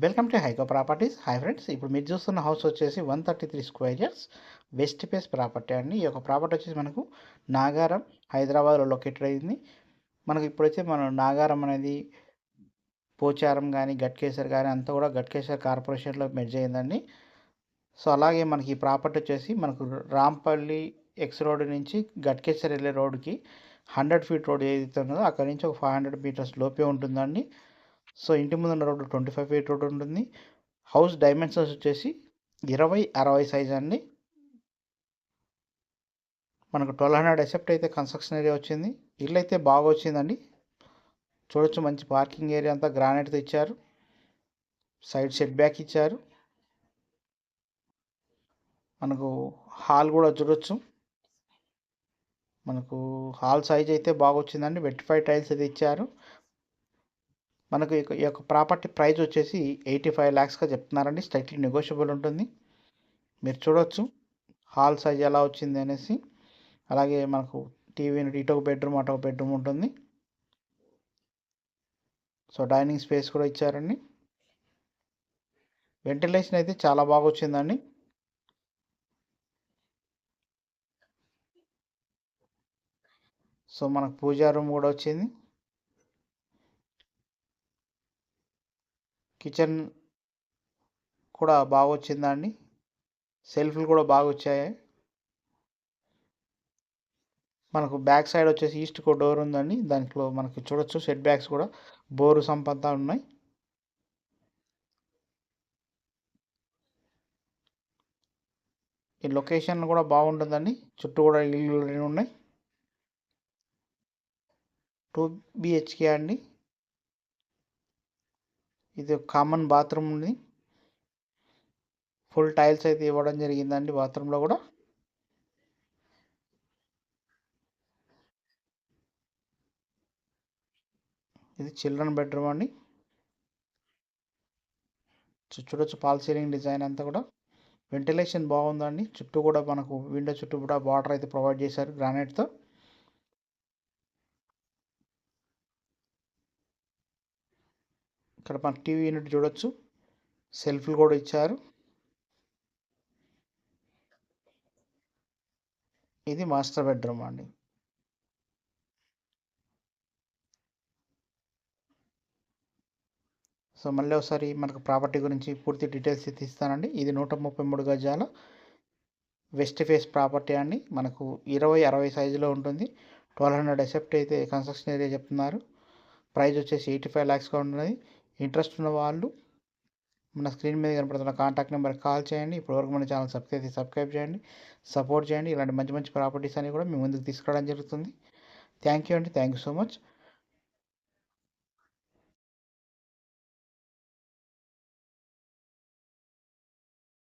Welcome to Haiko properties. Hi friends, ఇప్పుడు మీరు చూస్తున్న హౌస్ వచ్చేసి 133 square yards west face property అండి. ఈ యొక్క ప్రాపర్టీ వచ్చేసి మనకు నాగారం, హైదరాబాద్లో లొకేటెడ్ అయింది. మనకు ఇప్పుడైతే మనం నాగారం అనేది పోచారం కానీ గట్కేసర్ కానీ అంతా కూడా గట్కేసర్ కార్పొరేషన్లో మెర్జ్ అయిందండి. సో అలాగే మనకి ఈ ప్రాపర్టీ వచ్చేసి మనకు రాంపల్లి ఎక్స్ రోడ్ నుంచి గట్కేసర్ వెళ్ళే రోడ్కి 100 ఫీట్ రోడ్ ఏదైతే ఉన్నదో అక్కడి నుంచి ఒక 500 మీటర్స్ లోపే ఉంటుందండి. సో ఇంటి ముందున్న రోడ్డు 25 ఫీట్ రోడ్ ఉంటుంది. హౌస్ డైమెన్షన్స్ వచ్చేసి 20-60 సైజ్ అండి. మనకు 1200 ఎసెప్ట్ అయితే కన్స్ట్రక్షన్ ఏరియా వచ్చింది. ఇల్లు అయితే బాగా వచ్చిందండి. చూడొచ్చు, మంచి పార్కింగ్ ఏరియా అంతా గ్రానైట్తో ఇచ్చారు. సైడ్ సెట్ బ్యాక్ ఇచ్చారు. మనకు హాల్ కూడా చూడొచ్చు. మనకు హాల్ సైజ్ అయితే బాగా వచ్చిందండి. వెట్టిఫైడ్ టైల్స్ అయితే ఇచ్చారు. మనకు ఈ యొక్క ప్రాపర్టీ ప్రైస్ వచ్చేసి 85 lakhsగా చెప్తున్నారండి. స్లైట్లీ నెగోషియబుల్ ఉంటుంది. మీరు చూడొచ్చు హాల్ సైజ్ ఎలా వచ్చింది అనేసి. అలాగే మనకు టీవీ ఇటు ఒక బెడ్రూమ్, అటు ఒక బెడ్రూమ్ ఉంటుంది. సో డైనింగ్ స్పేస్ కూడా ఇచ్చారండి. వెంటిలేషన్ అయితే చాలా బాగా వచ్చిందండి. సో మనకు పూజా రూమ్ కూడా వచ్చింది. కిచెన్ కూడా బాగా వచ్చిందండి. సెల్ఫ్లు కూడా బాగా వచ్చాయి. మనకు బ్యాక్ సైడ్ వచ్చేసి ఈస్ట్కి డోర్ ఉందండి. దాంట్లో మనకి చూడొచ్చు సెట్ బ్యాక్స్ కూడా బోరు సంపంతా ఉన్నాయి. ఈ లొకేషన్ కూడా బాగుంటుందండి. చుట్టూ కూడా ఇల్లు ఉన్నాయి. 2 BHK అండి. ఇది కామన్ బాత్రూమ్ ఉంది. ఫుల్ టైల్స్ అయితే ఇవ్వడం జరిగిందండి బాత్రూంలో కూడా. ఇది చిల్డ్రన్ బెడ్రూమ్ అండి. చూడొచ్చు పాల్ సీలింగ్ డిజైన్ అంతా కూడా. వెంటిలేషన్ బాగుందండి. చుట్టూ కూడా మనకు విండో చుట్టూ కూడా బార్డర్ అయితే ప్రొవైడ్ చేశారు గ్రానైట్తో. ఇక్కడ మన టీవీ యూనిట్ చూడొచ్చు. సెల్ఫ్లు కూడా ఇచ్చారు. ఇది మాస్టర్ బెడ్రూమ్ అండి. సో మళ్ళీ ఒకసారి మనకు ప్రాపర్టీ గురించి పూర్తి డీటెయిల్స్ అయితే ఇస్తానండి. ఇది 133 గజాల వెస్ట్ ఫేస్ ప్రాపర్టీ అండి. మనకు 20-60 సైజులో ఉంటుంది. 1200 ఎసెప్ట్ అయితే కన్స్ట్రక్షన్ ఏరియా చెప్తున్నారు. ప్రైస్ వచ్చేసి 85 lakhsగా ఉన్నది. ఇంట్రెస్ట్ ఉన్న వాళ్ళు మన స్క్రీన్ మీద కనపడుతున్న కాంటాక్ట్ నెంబర్కి కాల్ చేయండి. ఇప్పటివరకు మన ఛానల్ సబ్స్క్రైబ్ చేయండి, సపోర్ట్ చేయండి. ఇలాంటి మంచి మంచి ప్రాపర్టీస్ అన్ని కూడా మీ ముందుకు తీసుకురావడం జరుగుతుంది. థ్యాంక్ యూ అండి. Thank you so much.